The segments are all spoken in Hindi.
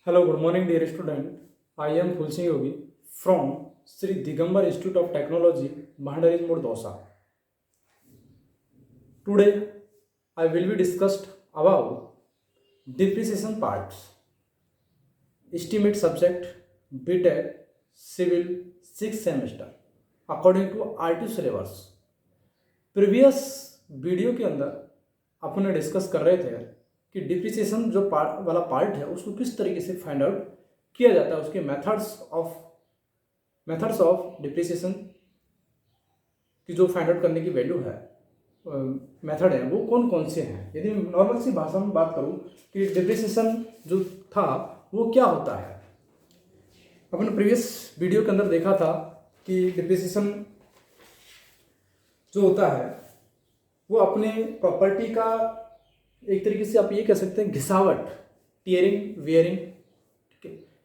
Hello, good morning, dear student. I am Fulsing Yogi from Sri Digambar Institute of Technology, Mahandaris Mode, Dosa. Today, I will be discussed about depreciation parts, estimate subject, BTech, Civil, 6th semester, according to R2 syllabus. Previous video के अंदर अपन डिस्कस कर रहे थे कि डिप्रिसिएशन जो पार्ट वाला पार्ट है उसको किस तरीके से फाइंड आउट किया जाता है, उसके मेथड्स ऑफ डिप्रिसिएशन की जो फाइंड आउट करने की वैल्यू है, मेथड है, वो कौन कौन से हैं। यदि नॉर्मल सी भाषा में बात करूं कि डिप्रिसिएशन जो था वो क्या होता है, अपन प्रीवियस वीडियो के अंदर देखा था कि डिप्रिसिएशन जो होता है वो अपने प्रॉपर्टी का एक तरीके से आप ये कह सकते हैं घिसावट, टीयरिंग वेयरिंग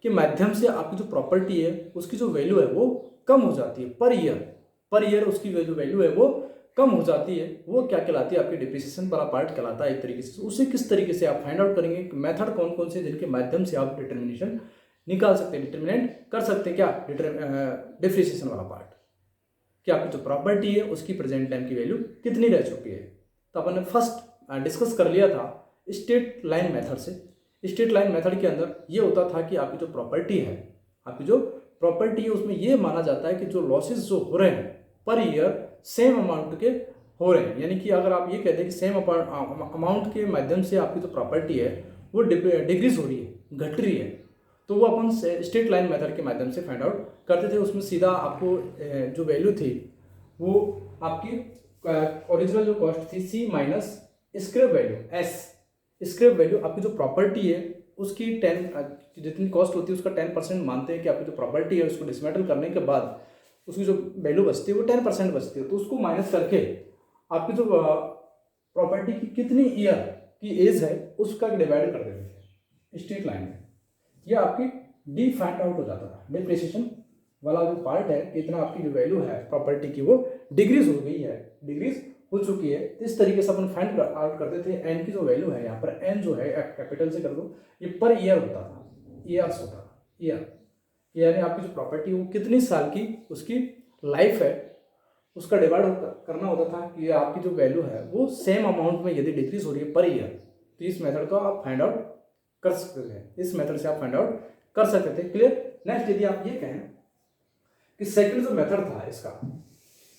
के माध्यम से आपकी जो प्रॉपर्टी है उसकी जो वैल्यू है वो कम हो जाती है पर ईयर उसकी जो वैल्यू है वो कम हो जाती है। वो क्या कहलाती है, आपकी डिप्रिसिएशन वाला पार्ट कहलाता है एक तरीके से। उसे किस तरीके से आप फाइंड आउट करेंगे, मेथड कौन कौन से जिनके माध्यम से आप डिटर्मिनेशन निकाल सकते हैं, डिटर्मिनेंट कर सकते हैं क्या डिप्रिसिएशन वाला पार्ट, कि आपकी जो प्रॉपर्टी है उसकी प्रेजेंट टाइम की वैल्यू कितनी रह चुकी है। तो अपन ने फर्स्ट डिस्कस कर लिया था स्ट्रेट लाइन मेथड से। स्ट्रेट लाइन मेथड के अंदर ये होता था कि आपकी जो प्रॉपर्टी है उसमें ये माना जाता है कि जो लॉसेस जो हो रहे हैं पर ईयर सेम अमाउंट के हो रहे हैं। यानी कि अगर आप ये कहते हैं कि सेम अमाउंट के माध्यम से आपकी जो प्रॉपर्टी है वो डिक्रीज हो रही है, घट रही है, तो वो अपन स्ट्रेट लाइन मेथड के माध्यम से फाइंड आउट करते थे। उसमें सीधा आपको जो वैल्यू थी वो आपकी ओरिजिनल जो कॉस्ट थी C minus scrap value S। Scrap value आपकी जो प्रॉपर्टी है उसकी 10 जितनी कॉस्ट होती है उसका 10% मानते हैं कि आपकी जो प्रॉपर्टी है उसको डिसमेटल करने के बाद उसकी जो वैल्यू बचती है वो 10% बचती है। तो उसको माइनस करके आपकी जो प्रॉपर्टी की कितनी ईयर की एज है उसका डिवाइड कर देते थे स्ट्रेट लाइन में। यह आपकी डी फाइंड आउट हो जाता था। डिप्रिसिएशन वाला जो पार्ट है कि इतना आपकी जो वैल्यू है प्रॉपर्टी की वो डिक्रीज हो गई है, डिक्रीज हो चुकी है। इस तरीके से अपन फाइंड आउट करते थे। एन की जो वैल्यू है यहाँ पर एन जो है कैपिटल से कर दो, ये पर ईयर होता था, ईयर्स होता था, ईयर यानी आपकी जो प्रॉपर्टी वो कितनी साल की उसकी लाइफ है उसका डिवाइड करना होता था कि आपकी जो वैल्यू है वो सेम अमाउंट में यदि डिक्रीज हो रही है पर ईयर, तो इस मेथड को आप फाइंड आउट कर सकते थे। इस मेथड से आप फाइंड आउट कर सकते थे। क्लियर। नेक्स्ट यदि आप ये कहें कि सेकंड जो मेथड था, इसका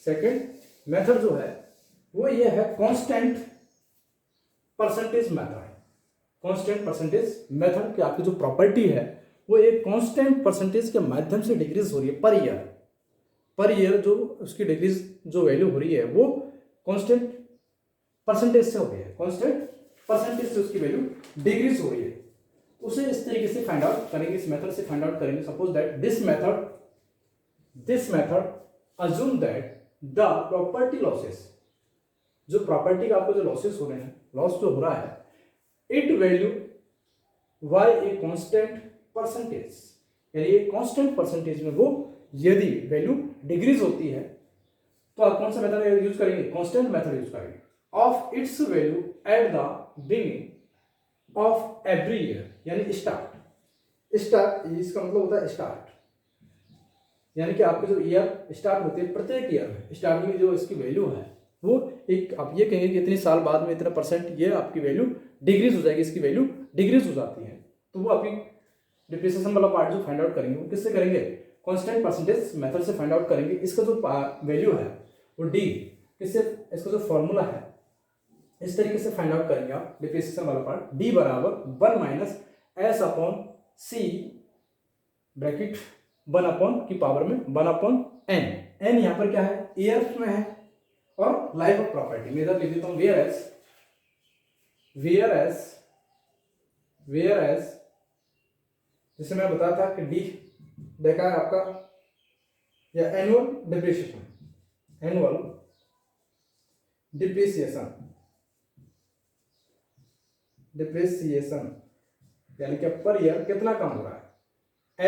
सेकंड मेथड जो है वो ये है constant percentage method. Constant percentage method कि आपकी जो प्रॉपर्टी है वो एक कांस्टेंट परसेंटेज के माध्यम से डिक्रीज हो रही है पर ईयर जो उसकी डिक्रीज जो वैल्यू हो रही है वो कांस्टेंट परसेंटेज से हो रही है, कांस्टेंट परसेंटेज से उसकी वैल्यू डिक्रीज हो रही है। उसे इस तरीके से फाइंड आउट करेंगे, इस मेथड से फाइंड आउट करेंगे। Suppose that this method assume that the property losses, जो प्रॉपर्टी का आपको जो लॉसेस हो रहे हैं, लॉस जो हो रहा है, it value by a constant percentage, यानी एक कांस्टेंट परसेंटेज में वो यदि वैल्यू डिक्रीज होती है तो आप कौन सा मेथड यूज करेंगे, कांस्टेंट मेथड यूज करेंगे, of its value at the beginning of every year, यानी स्टार्ट इसका मतलब होता है स्टार्ट, यानी कि आपके जो ईयर स्टार्ट होते हैं प्रत्येक ईयर में स्टार्टिंग में जो इसकी वैल्यू है वो एक आप ये कहेंगे कि इतने साल बाद में इतना परसेंट ये आपकी वैल्यू डिक्रीज हो जाएगी, इसकी वैल्यू डिक्रीज हो जाती है। तो वो आपकी डिप्रिसिएशन वाला पार्ट जो फाइंड आउट करेंगे वो किससे करेंगे, कांस्टेंट परसेंटेज मेथड से फाइंड आउट करेंगे। इसका जो वैल्यू है वो डी, किससे, इसका जो फॉर्मूला है इस तरीके से फाइंड आउट करेंगे आप डिप्रिसिएशन वाला पार्ट। डी बराबर 1 माइनस एस अपॉन सी ब्रैकेट 1 अपॉन की पावर में 1 अपॉन एन। एन यहाँ पर क्या है, ईयर्स में है, और लाइफ ऑफ प्रॉपर्टी में इधर लिख देता हूं वेयर एज जैसे मैं बताया था कि डी देखा है आपका या एनुअल डिप्रिसिएशन यानी कि पर ईयर कितना कम हो रहा है।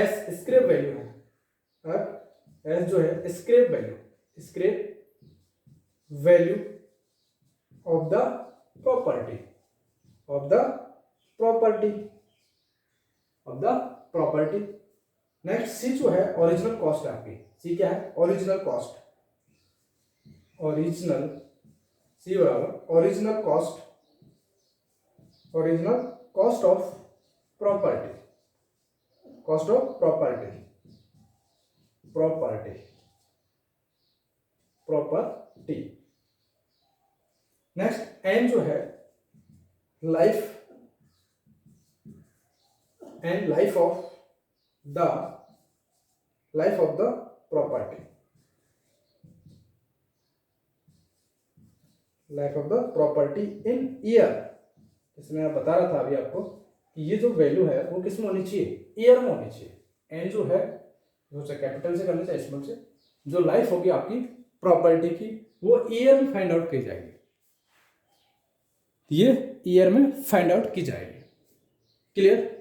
एस स्क्रैप वैल्यू है, एस जो है scrap value of the property of the property. Next C जो है ओरिजिनल कॉस्ट है आपकी, सी क्या है, ओरिजिनल कॉस्ट, ओरिजिनल, सी बराबर original cost, original cost of property, cost of property, property, property. Next N जो है life, and life of the, life of the property, life of the property in year. जैसे मैं बता रहा था अभी आपको कि ये जो वैल्यू है वो किस में होनी चाहिए, ईयर में होनी चाहिए। एन जो है वो चाहे कैपिटल से करना चाहे स्मॉल से, जो लाइफ होगी आपकी प्रॉपर्टी की वो ईयर में फाइंड आउट की जाएगी, ये ईयर में फाइंड आउट की जाएगी। क्लियर?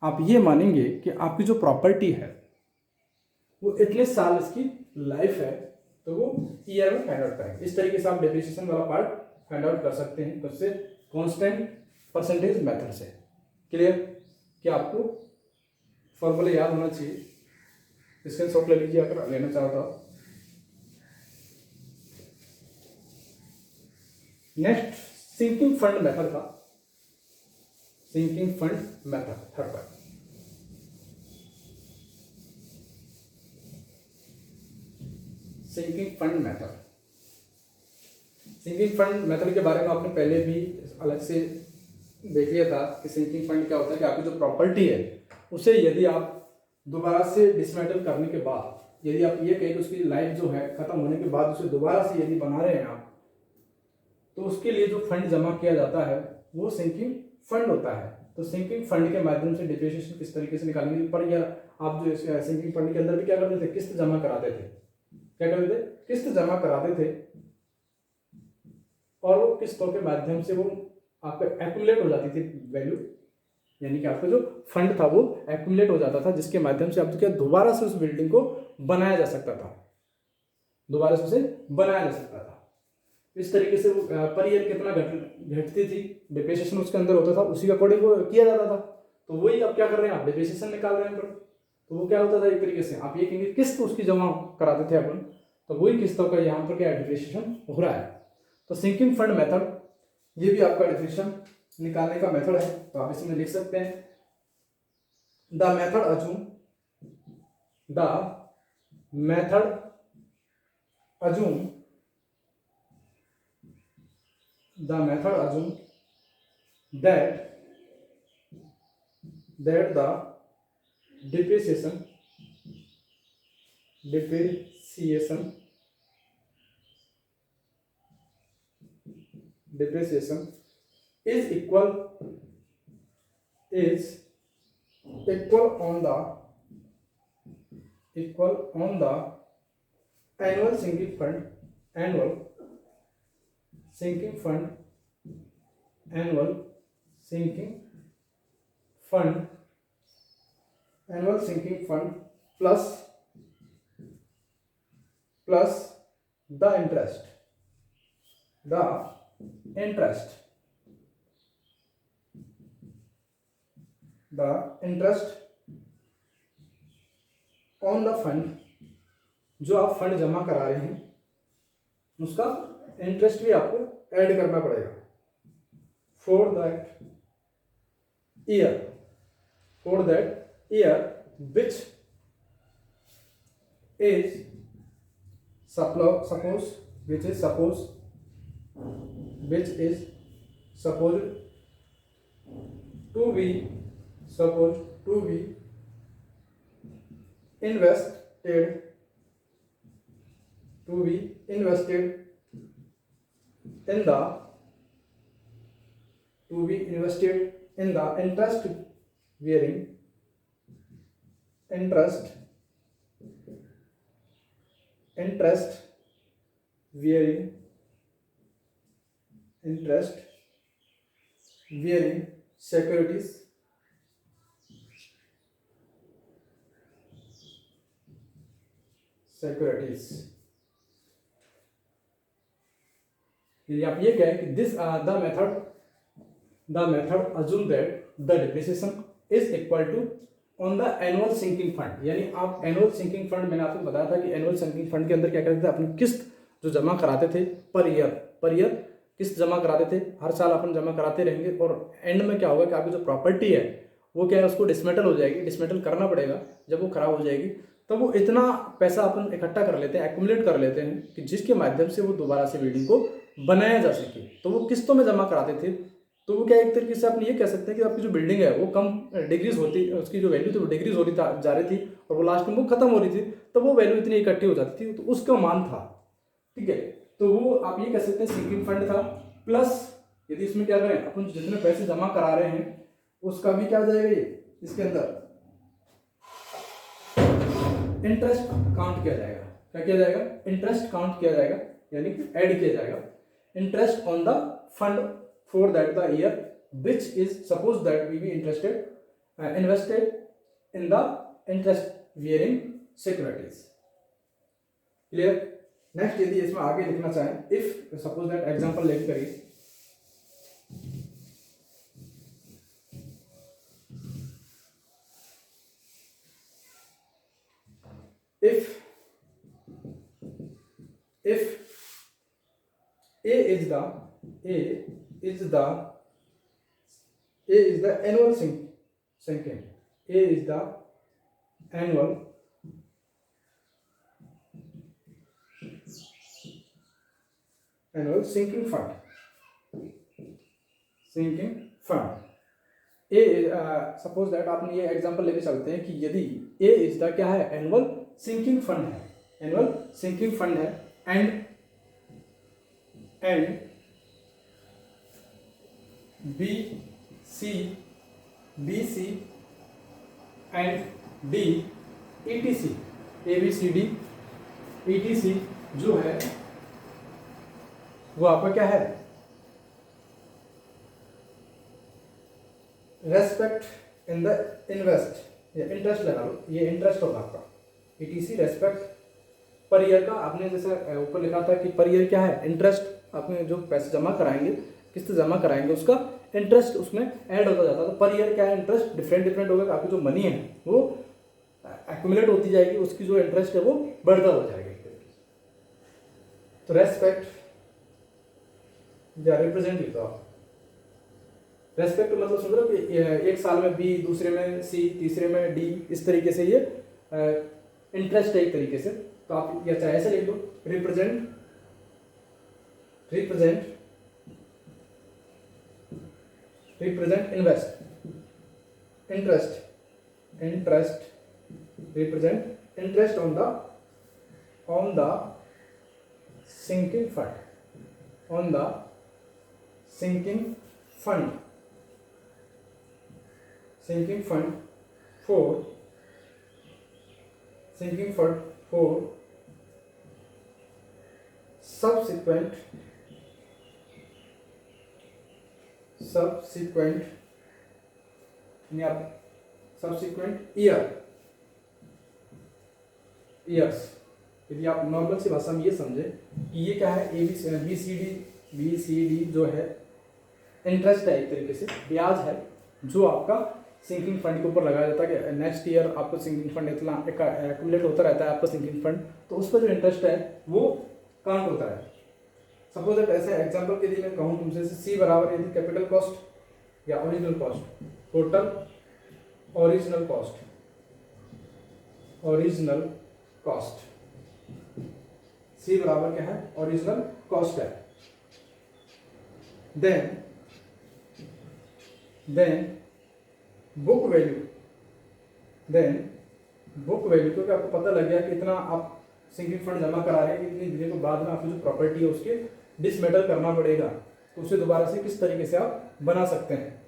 आप ये मानेंगे कि आपकी जो प्रॉपर्टी है वो इतने साल इसकी लाइफ है, तो वो ईयर में फाइंड आउट करेंगे। इस तरीके से आप डेप्रिसिएशन वाला पार्ट फाइंड आउट कर सकते हैं उससे कांस्टेंट परसेंटेज मेथड से। क्लियर? कि आपको फॉर्मूला याद होना चाहिए, स्क्रीनशॉट ले लीजिए अगर लेना चाहता हो। नेक्स्ट सिंकिंग फंड मेथड था, sinking fund method third part. Sinking fund method, sinking fund method के बारे में आपने पहले भी अलग से देख लिया था कि सिंकिंग फंड क्या होता है कि आपकी जो प्रॉपर्टी है उसे यदि आप दोबारा से डिसमेंटल करने के बाद, यदि आप ये कहें कि उसकी लाइफ जो है खत्म होने के बाद उसे दोबारा से यदि बना रहे हैं आप, तो उसके लिए जो फंड जमा किया जाता है वो सिंकिंग फंड होता है। तो सिंकिंग फंड के माध्यम से डिप्रिसिएशन किस तरीके से निकालेंगे, पर या आप जो सिंकिंग फंड के अंदर भी क्या करते थे, किस्त जमा कराते थे, क्या करते थे, किस्त जमा कराते थे, और वो किस्तों के माध्यम से वो आपका एक्यूमुलेट हो जाती थी वैल्यू, यानी कि आपका जो फंड था वो एक्यूमुलेट हो जाता था, जिसके माध्यम से आप क्या दोबारा से उस बिल्डिंग को बनाया जा सकता था, दोबारा से उसे बनाया जा सकता था। इस तरीके से वो पर ईयर कितना घटती थी डिप्रिसिएशन उसके अंदर होता था, उसी के अकॉर्डिंग वो किया जाता था। तो वही आप क्या कर रहे हैं, आप डिप्रिसिएशन निकाल रहे हैं पर, तो वो क्या होता था एक तरीके से आप ये कहेंगे किस्त उसकी जमा कराते थे अपन, तो वही किस्तों का यहाँ पर क्या डिप्रिसिएशन हो रहा है। तो सिंकिंग फंड मेथड ये भी आपका डिप्रिसिएशन निकालने का मेथड है, तो आप इसमें लिख सकते हैं the method assume, the method assume, the method assume that the depreciation is equal on the annual sinking fund, annual sinking fund plus the interest on the fund, जो आप फंड जमा करा रहे हैं उसका इंटरेस्ट भी आपको ऐड करना पड़ेगा for that year which is supposed to be invested in the interest bearing securities यदि आप ये कहें कि this the method assume that the depreciation is equal to on the annual sinking fund. यानी आप एनुअल सिंकिंग फंड, मैंने आपको बताया था कि एनुअल सिंकिंग फंड के अंदर क्या करते थे, अपनी किस्त जो जमा कराते थे पर ईयर किस्त जमा कराते थे, हर साल अपन जमा कराते रहेंगे, और एंड में क्या होगा कि आपकी जो प्रॉपर्टी है वो क्या है, उसको डिसमेटल हो जाएगी, डिसमेटल करना पड़ेगा। जब वो खराब हो जाएगी तब वो इतना पैसा अपन इकट्ठा कर लेते हैं, एक्यूमुलेट कर लेते हैं कि जिसके माध्यम से वो दोबारा से बिल्डिंग को बनाया जा सके। तो वो किस्तों में जमा कराते थे। तो वो क्या, एक तरीके से आप ये कह सकते हैं कि आपकी जो बिल्डिंग है वो कम डिग्रीज होती, उसकी जो वैल्यू थी वो डिग्रीज होती जा रही थी, और वो लास्ट में वो खत्म हो रही थी, तो वो वैल्यू इतनी इकट्ठी हो जाती थी, तो उसका मान था। ठीक है, तो वो आप ये कह सकते हैं सिंकिंग फंड था। प्लस यदि इसमें क्या करें, अपन जितने पैसे जमा करा रहे हैं उसका भी क्या आ जाएगा, ये इसके अंदर इंटरेस्ट काउंट किया जाएगा। क्या किया जाएगा, इंटरेस्ट काउंट किया जाएगा, यानी कि ऐड किया जाएगा interest on the fund for that the year which is suppose that we be invested in the interest bearing securities. Clear. Next यदि इसमें आगे लिखना चाहें, इफ सपोज दैट एग्जांपल लेके करिए, if A is the annual sinking, A is the annual sinking fund, A suppose that आपने ये एग्जांपल लेके चलते हैं कि यदि A इज द क्या है, एनुअल सिंकिंग फंड है, and B C and D ETC ABCD ETC जो है वो आपका क्या है, रेस्पेक्ट इन द इन्वेस्ट या इंटरेस्ट लगा लो, ये इंटरेस्ट होगा आपका, ETC रेस्पेक्ट पर ईयर का। आपने जैसे ऊपर लिखा था कि पर ईयर क्या है, इंटरेस्ट आपने जो पैसे जमा कराएंगे, किस्त जमा कराएंगे, उसका इंटरेस्ट उसमें ऐड होता जाता है। तो पर ईयर क्या है, इंटरेस्ट डिफरेंट होगा, आपकी जो मनी है वो एक्यूमुलेट होती जाएगी, उसकी जो इंटरेस्ट है वो बढ़ता हो जाएगा। तो रेस्पेक्ट या रिप्रेजेंट लिखो आप, रेस्पेक्ट मतलब समझ लो कि एक साल में बी, दूसरे में सी, तीसरे में डी, इस तरीके से ये इंटरेस्ट है एक तरीके से। तो आप या चाहे ऐसे लिख लो, represent interest represent interest on the sinking fund for subsequent years। यदि आप नॉर्मल सी भाषा में ये समझे कि ये क्या है, बी सी डी जो है इंटरेस्ट है, एक तरीके से ब्याज है जो आपका सिंकिंग फंड के ऊपर लगाया जाता है कि नेक्स्ट ईयर आपको सिंकिंग फंड इतना एक्यूमुलेट होता रहता है आपका सिंकिंग फंड, तो उस पर जो इंटरेस्ट है वो काउंट होता है। सपोज दैट ऐसे एग्जांपल के लिए मैं कहूँ तुमसे, सी बराबर यदि कैपिटल कॉस्ट या original cost, total original cost, C बराबर क्या है, ओरिजिनल कॉस्ट है। देन बुक वैल्यू, क्योंकि आपको पता लग गया कि इतना आप सिंकिंग फंड जमा करा रहे हैं, इतनी दिनों के बाद में आपकी जो प्रॉपर्टी है उसके डिसमेटल करना पड़ेगा, तो उसे दोबारा से किस तरीके से आप बना सकते हैं।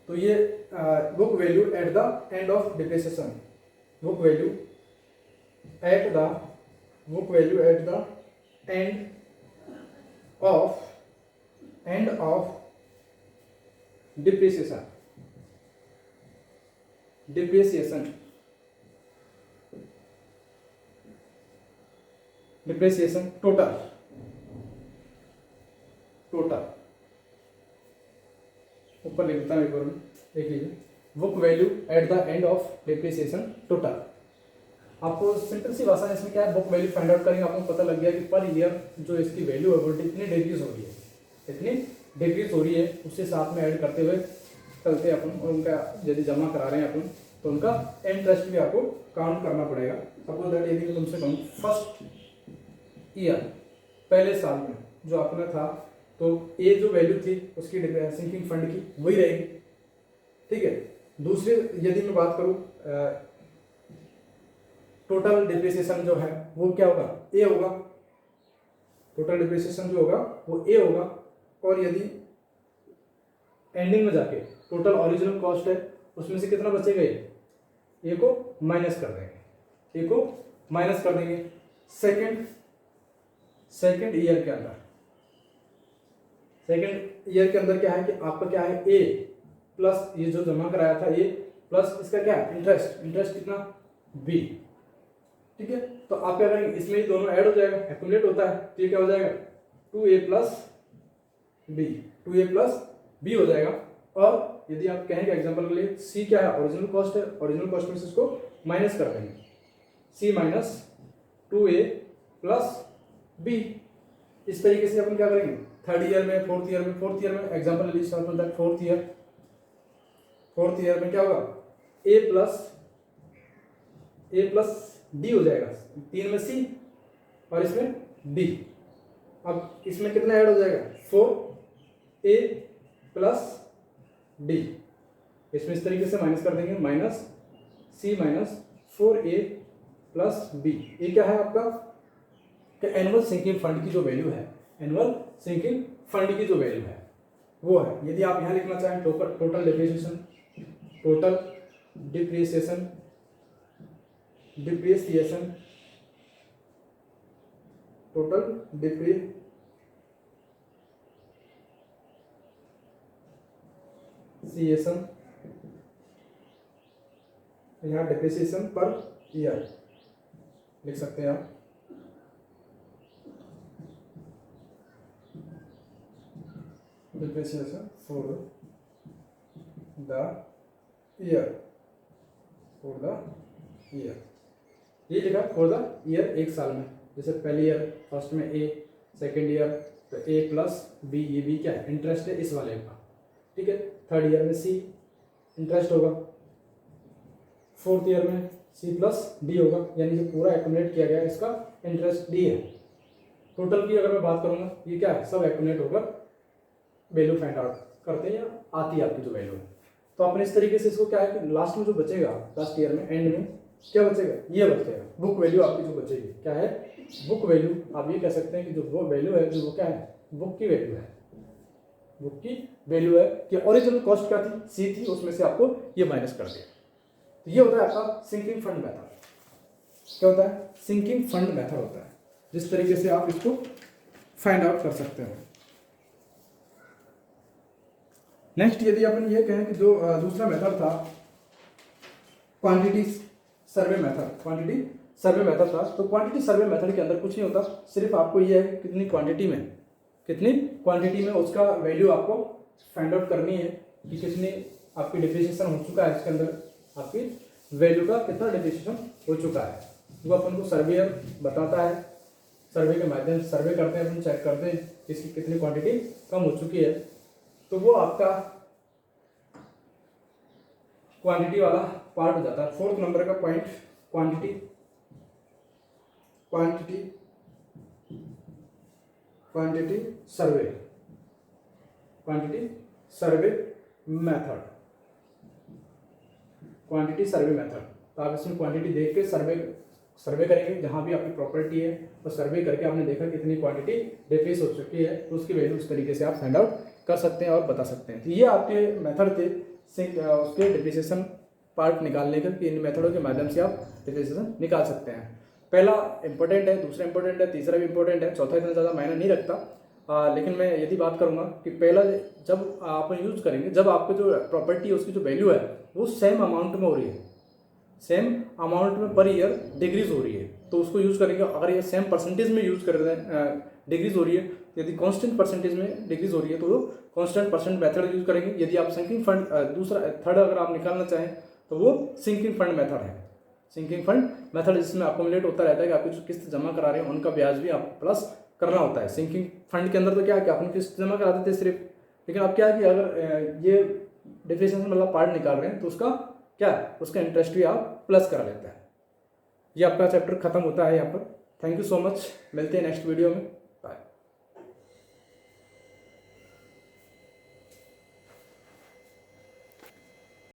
तो ये book value at the end of depreciation, book value at the end of depreciation total ऊपर लिखता हूं, एक बार देख लीजिए, book value at the end of depreciation total. आपको सिंपल सी भाषा इसमें क्या है, बुक वैल्यू फाइंड आउट करेंगे, आपको पता लग गया कि पर ईयर जो इसकी वैल्यू है वो इतनी डिक्रीज हो रही है, इतनी डिक्रीज हो रही है, उससे साथ में ऐड करते हुए चलते अपन, और उनका यदि जमा करा रहे हैं अपन तो उनका इंटरेस्ट भी आपको काउंट करना पड़ेगा। सपोज दैट यदि मैं तुमसे कहूँ फर्स्ट ईयर, पहले साल में जो अपना था, तो ये जो वैल्यू थी उसकी सिंकिंग फंड की वही रहेगी, ठीक है। दूसरे यदि मैं बात करूँ टोटल डिप्रिसिएशन जो है वो क्या होगा, ए होगा, टोटल डिप्रिसिएशन जो होगा वो ए होगा। और यदि एंडिंग में जाके टोटल ओरिजिनल कॉस्ट है उसमें से कितना बचेगा, ए को माइनस कर देंगे, ए को माइनस कर देंगे। सेकंड ईयर के अंदर, सेकंड ईयर के अंदर क्या है कि आपका क्या है, ए प्लस ये जो जमा कराया था ए प्लस इसका क्या है इंटरेस्ट, इंटरेस्ट कितना बी, ठीक है। तो आप क्या करेंगे, इसमें ही दोनों ऐड हो जाएगा, एक्यूमुलेट होता है, तो ये क्या हो जाएगा 2a plus B, 2a plus B हो जाएगा। और यदि आप कहेंगे एग्जांपल के लिए सी क्या है, ओरिजिनल कॉस्ट है, ओरिजिनल कॉस्ट में से इसको माइनस कर देंगे, सी माइनस 2a प्लस बी। इस तरीके से अपन क्या करेंगे थर्ड ईयर में, फोर्थ ईयर में एग्जांपल ले लीजिए, फोर्थ ईयर में क्या होगा, ए प्लस डी हो जाएगा, 3 में सी और इसमें डी। अब इसमें कितना ऐड हो जाएगा, 4a प्लस डी, इसमें इस तरीके से माइनस कर देंगे, माइनस सी माइनस 4a प्लस बी। ये क्या है आपका कि एनुअल सिंकिंग फंड की जो वैल्यू है, एनुअल सिंकिंग फंड की जो वैल्यू है वो है। यदि आप यहाँ लिखना चाहें total depreciation, total depreciation, depreciation, total depreciation यहाँ डिप्रिसिएशन पर ईयर लिख सकते हैं आप, depreciation for the year, for the year, ये लिखा फॉर द ईयर, एक साल में। जैसे पहले ईयर फर्स्ट में ए, सेकेंड ईयर तो ए प्लस बी, ये बी क्या है इंटरेस्ट है इस वाले का, ठीक है। थर्ड ईयर में सी इंटरेस्ट होगा, फोर्थ ईयर में सी प्लस डी होगा, यानी जो पूरा एक्यूमुलेट किया गया इसका इंटरेस्ट डी है। टोटल की अगर मैं बात करूंगा ये क्या है, सब एक्यूमुलेट होकर वैल्यू फाइंड आउट करते हैं या आती है आपकी जो वैल्यू है। तो आपने इस तरीके से इसको क्या है कि लास्ट में जो बचेगा, लास्ट ईयर में एंड में क्या बचेगा, ये बचेगा बुक वैल्यू आपकी जो बचेगी, क्या है बुक वैल्यू। आप ये कह सकते हैं कि जो वो वैल्यू है जो वो क्या है बुक की वैल्यू है, बुक की वैल्यू है कि ओरिजिनल कॉस्ट क्या थी, सी थी, उसमें से आपको ये माइनस कर दिया। तो ये होता है आपका सिंकिंग फंड मेथड। क्या होता है, सिंकिंग फंड मेथड होता है, जिस तरीके से आप इसको फाइंड आउट कर सकते हो। नेक्स्ट यदि अपन ये कहें कि जो दूसरा मेथड था quantity survey method, quantity survey method था, तो क्वांटिटी सर्वे मेथड के अंदर कुछ नहीं होता, सिर्फ आपको ये है कितनी क्वांटिटी में उसका वैल्यू आपको फाइंड आउट करनी है कि कितनी आपकी डिप्रिसिएशन हो चुका है, इसके अंदर आपकी वैल्यू का कितना डिप्रिसिएशन हो चुका है, वो अपन को सर्वेयर बताता है। सर्वे के माध्यम से सर्वे करते हैं, अपन चेक करते हैं इसकी कितनी क्वांटिटी कम हो चुकी है, तो वो आपका क्वांटिटी वाला पार्ट हो जाता है। फोर्थ नंबर का point quantity survey, quantity survey method, quantity survey method. तो आप इसमें क्वांटिटी देख के सर्वे करेंगे, जहाँ भी आपकी प्रॉपर्टी है वो सर्वे करके आपने देखा कितनी क्वांटिटी डिक्रीज हो चुकी है, तो उसकी वैल्यू उस तरीके से आप फाइंड आउट कर सकते हैं और बता सकते हैं। तो ये आपके मेथड थे उसके डिप्रिसिएशन पार्ट निकालने के, कि इन मेथडों के माध्यम से आप डिप्रिसिएशन निकाल सकते हैं। पहला इंपॉर्टेंट है, दूसरा इंपॉर्टेंट है, तीसरा भी इंपॉर्टेंट है, चौथा इतना ज़्यादा मायने नहीं रखता। लेकिन मैं यदि बात करूँगा कि पहला जब आप यूज करेंगे, जब आपको जो प्रॉपर्टी है उसकी जो वैल्यू है वो सेम अमाउंट में हो रही है, सेम अमाउंट में पर ईयर डिक्रीज हो रही है, तो उसको यूज़ करेंगे। अगर ये सेम परसेंटेज में यूज़ कर रहे हैं डिक्रीज हो रही है, यदि कांस्टेंट परसेंटेज में डिक्रीज हो रही है तो वो कांस्टेंट परसेंट मेथड यूज करेंगे। यदि आप सिंकिंग फंड दूसरा थर्ड अगर आप निकालना चाहें तो वो सिंकिंग फंड मेथड है। सिंकिंग फंड मेथड जिसमें अकोमुलेट होता रहता है कि आप जो किस्त जमा करा रहे हैं उनका ब्याज भी आप प्लस करना होता है। सिंकिंग फंड के अंदर तो क्या है कि आपने किस्त जमा करा देते सिर्फ, लेकिन अब क्या है कि अगर ये डिप्रिसिएशन वाला पार्ट निकाल रहे हैं तो उसका क्या है, उसका इंटरेस्ट भी आप प्लस करा लेते हैं। ये आपका चैप्टर खत्म होता है यहाँ पर। थैंक यू सो मच, मिलते हैं नेक्स्ट वीडियो में।